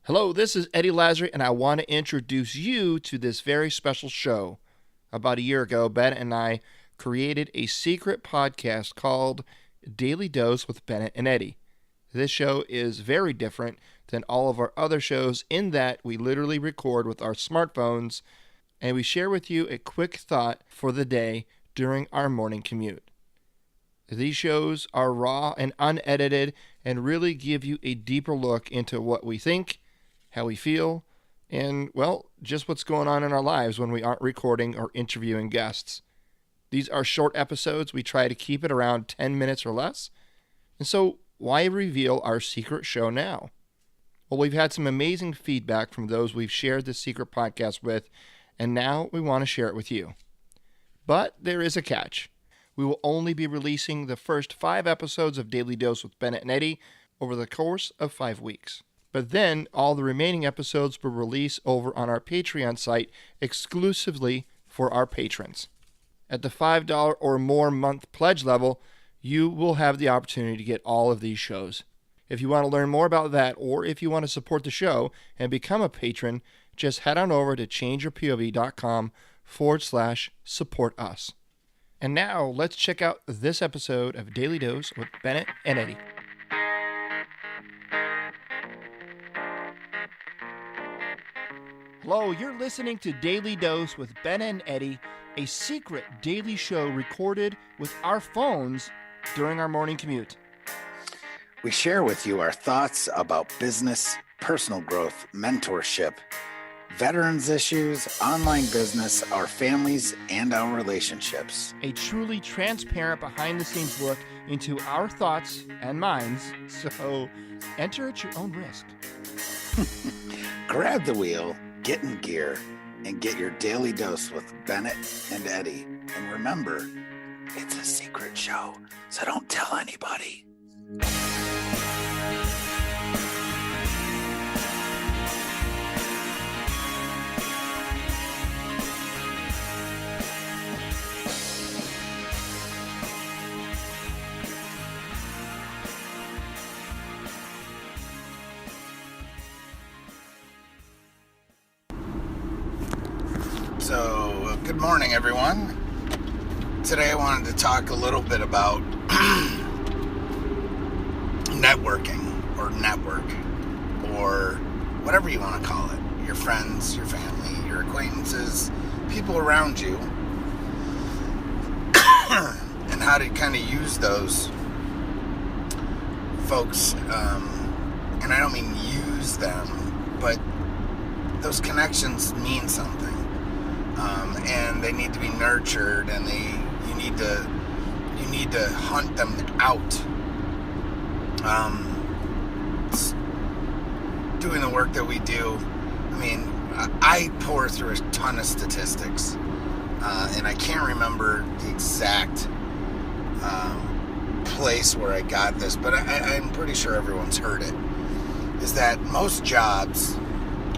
Hello, this is Eddie Lazary, and I want to introduce you to this very special show. About a year ago, Bennett and I created a secret podcast called Daily Dose with Bennett and Eddie. This show is very different than all of our other shows in that we literally record with our smartphones, and we share with you a quick thought for the day during our morning commute. These shows are raw and unedited and really give you a deeper look into what we think, how we feel, and, well, just what's going on in our lives when we aren't recording or interviewing guests. These are short episodes. We try to keep it around 10 minutes or less. And so why reveal our secret show now? Well, we've had some amazing feedback from those we've shared this secret podcast with, and now we want to share it with you. But there is a catch. We will only be releasing the first 5 episodes of Daily Dose with Bennett and Eddie over the course of 5 weeks. But then all the remaining episodes will release over on our Patreon site exclusively for our patrons. At the $5 or more month pledge level, you will have the opportunity to get all of these shows. If you want to learn more about that, or if you want to support the show and become a patron, just head on over to changeyourpov.com/support us. And now let's check out this episode of Daily Dose with Bennett and Eddie. Hello, you're listening to Daily Dose with Bennett and Eddie, a secret daily show recorded with our phones during our morning commute. We share with you our thoughts about business, personal growth, mentorship, veterans issues, online business, our families, and our relationships. A truly transparent behind-the-scenes look into our thoughts and minds, so enter at your own risk. Grab the wheel, get in gear, and get your daily dose with Bennett and Eddie. And remember, it's a secret show, so don't tell anybody. So, good morning, everyone. Today I wanted to talk a little bit about networking, or network, or whatever you want to call it. Your friends, your family, your acquaintances, people around you, and how to kind of use those folks, and I don't mean use them, but those connections mean something. And they need to be nurtured, and you need to hunt them out. Doing the work that we do, I mean, I pour through a ton of statistics, and I can't remember the exact place where I got this, but I'm pretty sure everyone's heard it, is that most jobs,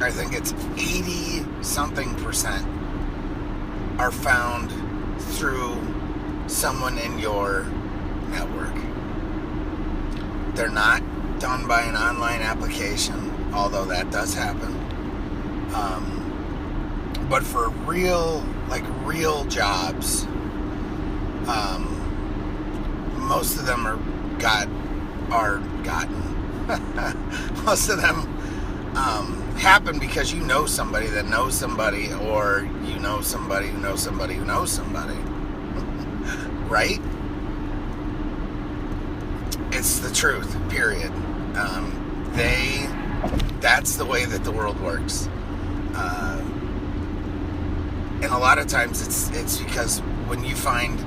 I think it's 80-something%, are found through someone in your network. They're not done by an online application, although that does happen. But for real jobs, most of them are gotten. Most of them happen because you know somebody that knows somebody, or you know somebody who knows somebody who knows somebody. Right? It's the truth, period. That's the way that the world works. And a lot of times it's because when you find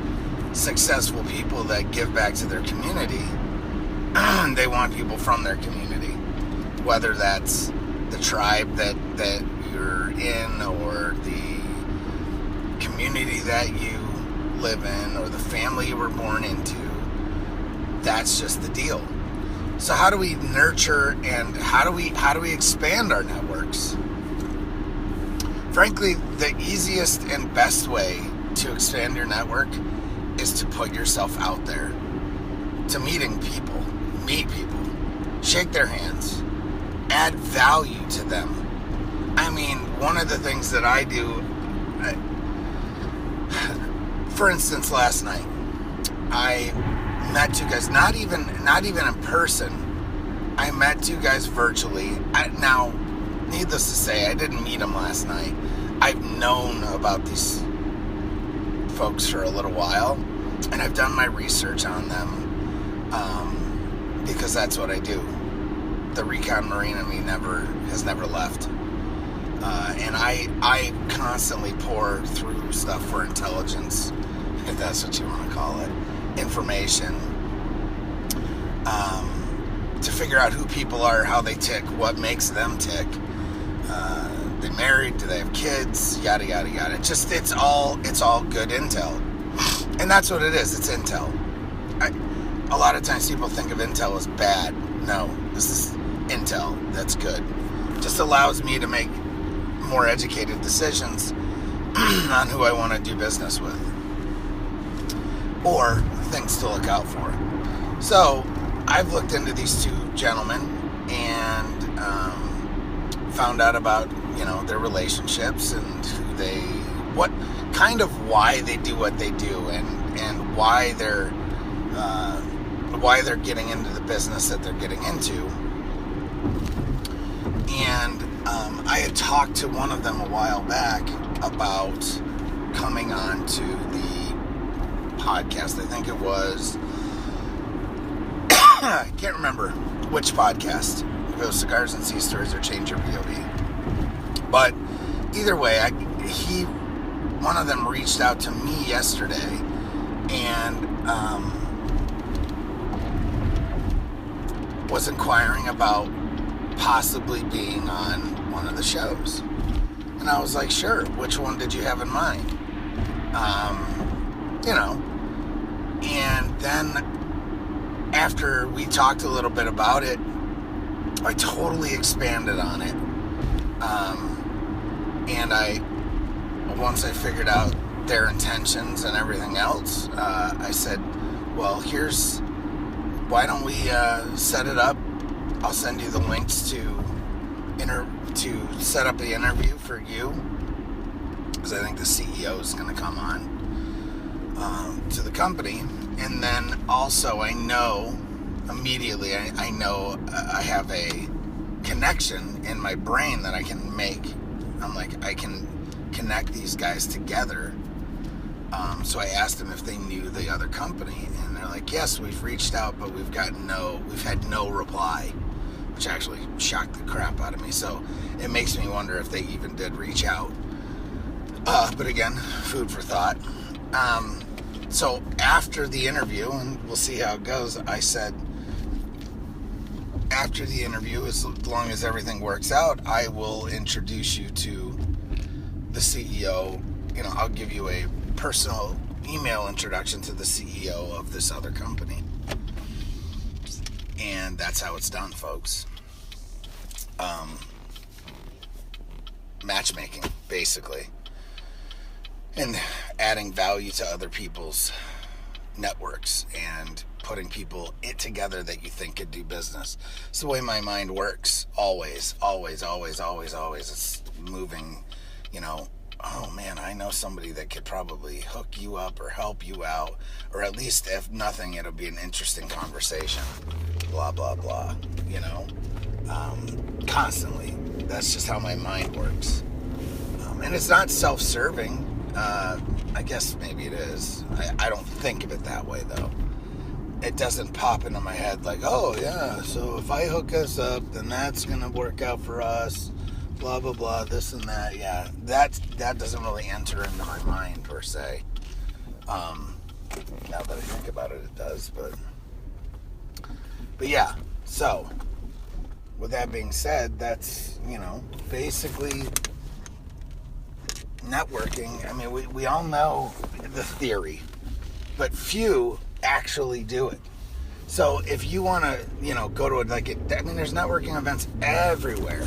successful people that give back to their community, they want people from their community, whether that's the tribe that you're in, or the community that you live in, or the family you were born into. That's just the deal. So how do we nurture, and how do we expand our networks? Frankly, the easiest and best way to expand your network is to put yourself out there, to meet people, shake their hands, add value to them. I mean, one of the things that I do, for instance, last night, I met two guys, not even in person. I met two guys virtually. Now, needless to say, I didn't meet them last night. I've known about these folks for a little while, and I've done my research on them, because that's what I do. The recon Marine in me has never left. And I constantly pour through stuff for intelligence, if that's what you want to call it, information, to figure out who people are, how they tick, what makes them tick. They married? Do they have kids? Yada yada yada. It's all good intel, and that's what it is. It's intel. A lot of times people think of intel as bad. No, this is intel. That's good. Just allows me to make more educated decisions on who I want to do business with, or things to look out for. So I've looked into these two gentlemen and found out about, their relationships and why they do what they do, and why they're getting into the business that they're getting into. And I had talked to one of them a while back about coming on to the podcast. I think it was, I can't remember which podcast, if it was Cigars and Sea Stories or Change Your POV. But either way, one of them reached out to me yesterday and was inquiring about possibly being on one of the shows. And I was like, sure, which one did you have in mind? And then after we talked a little bit about it, I totally expanded on it. And once I figured out their intentions and everything else, I said, well, why don't we set it up? I'll send you the links to set up the interview for you, because I think the CEO is going to come on to the company. And then also I know immediately, I know I have a connection in my brain that I can make. I'm like, I can connect these guys together. So I asked them if they knew the other company, and they're like, yes, we've reached out, but we've had no reply, which actually shocked the crap out of me. So it makes me wonder if they even did reach out. But again, food for thought. So after the interview, and we'll see how it goes, I said, after the interview, as long as everything works out, I will introduce you to the CEO. I'll give you a personal email introduction to the CEO of this other company. And that's how it's done, folks. Matchmaking, basically. And adding value to other people's networks and putting people together that you think could do business. It's the way my mind works. Always. It's moving, oh man, I know somebody that could probably hook you up or help you out, or at least if nothing, it'll be an interesting conversation. Blah, blah, blah, constantly. That's just how my mind works. And it's not self-serving. I guess maybe it is. I don't think of it that way, though. It doesn't pop into my head like, oh, yeah, so if I hook us up, then that's going to work out for us, blah, blah, blah, this and that. Yeah, that doesn't really enter into my mind, per se. Now that I think about it, it does. But yeah, so with that being said, that's, basically networking. I mean, we all know the theory, but few actually do it. So if you want to, go to there's networking events everywhere.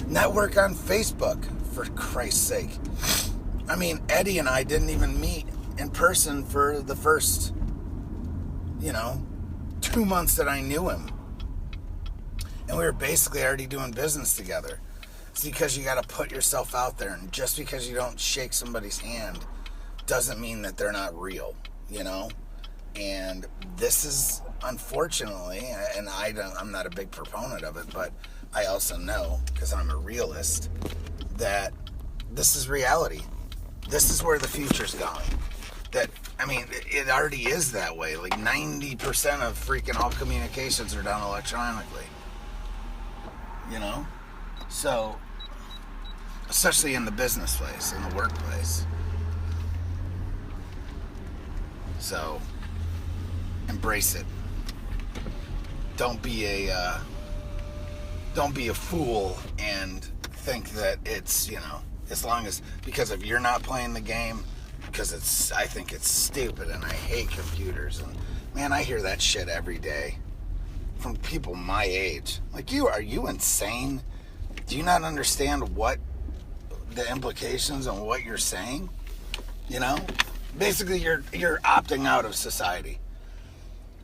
Network on Facebook, for Christ's sake. I mean, Eddie and I didn't even meet in person for the first, 2 months that I knew him. And we were basically already doing business together. It's because you got to put yourself out there. And just because you don't shake somebody's hand doesn't mean that they're not real, you know? And this is, unfortunately, and I'm not a big proponent of it, but I also know, because I'm a realist, that this is reality. This is where the future's going. That, I mean, it already is that way. Like 90% of freaking all communications are done electronically. You know? So, especially in the business place, in the workplace. So, embrace it. Don't be a fool and think that it's, you know, as long as, because if you're not playing the game, because I think it's stupid and I hate computers, and man, I hear that shit every day from people my age. Like, are you insane? Do you not understand what the implications on what you're saying? You know, basically you're opting out of society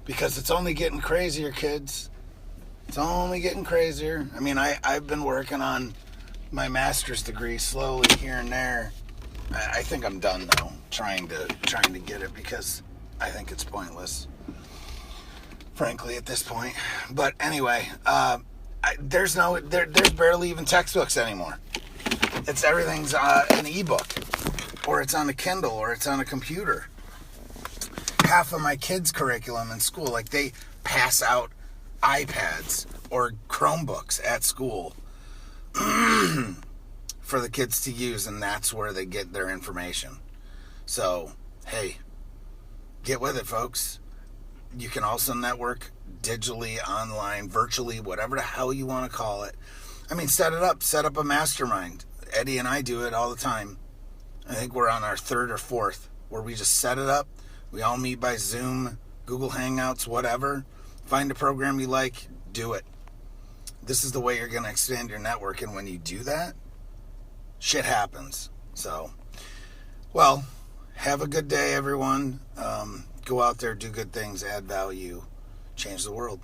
because it's only getting crazier, kids. It's only getting crazier. I mean, I've been working on my master's degree slowly here and there. I think I'm done though, trying to get it, because I think it's pointless, frankly, at this point. But anyway, there's barely even textbooks anymore. Everything's an ebook, or it's on a Kindle, or it's on a computer. Half of my kids' curriculum in school, like, they pass out iPads or Chromebooks at school for the kids to use, and that's where they get their information. So, hey, get with it, folks. You can also network digitally, online, virtually, whatever the hell you want to call it. I mean, set up a mastermind. Eddie and I do it all the time. I think we're on our third or fourth, where we just set it up. We all meet by Zoom, Google Hangouts, whatever. Find a program you like, do it. This is the way you're going to expand your network, and when you do that, shit happens. So, well, have a good day, everyone. Go out there, do good things, add value, change the world.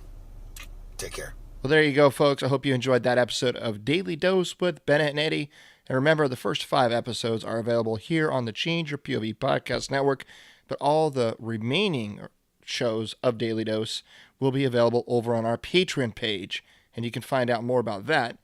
Take care. Well, there you go, folks. I hope you enjoyed that episode of Daily Dose with Bennett and Eddie. And remember, the first 5 episodes are available here on the Change Your POV podcast network, but all the remaining shows of Daily Dose will be available over on our Patreon page. And you can find out more about that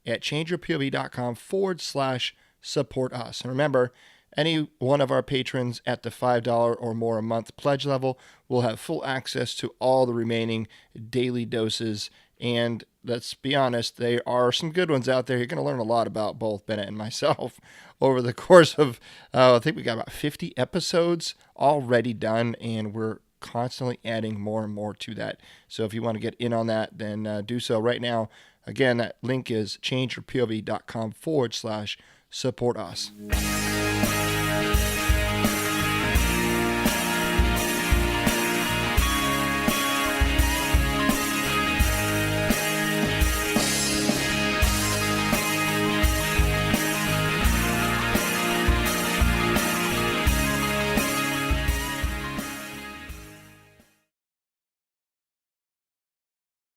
at changeyourpov.com/support us. And remember, any one of our patrons at the $5 or more a month pledge level will have full access to all the remaining daily doses. And let's be honest, there are some good ones out there. You're going to learn a lot about both Bennett and myself over the course of, I think we got about 50 episodes already done, and we're constantly adding more and more to that. So if you want to get in on that, then do so right now. Again, that link is changeyourpov.com/support us.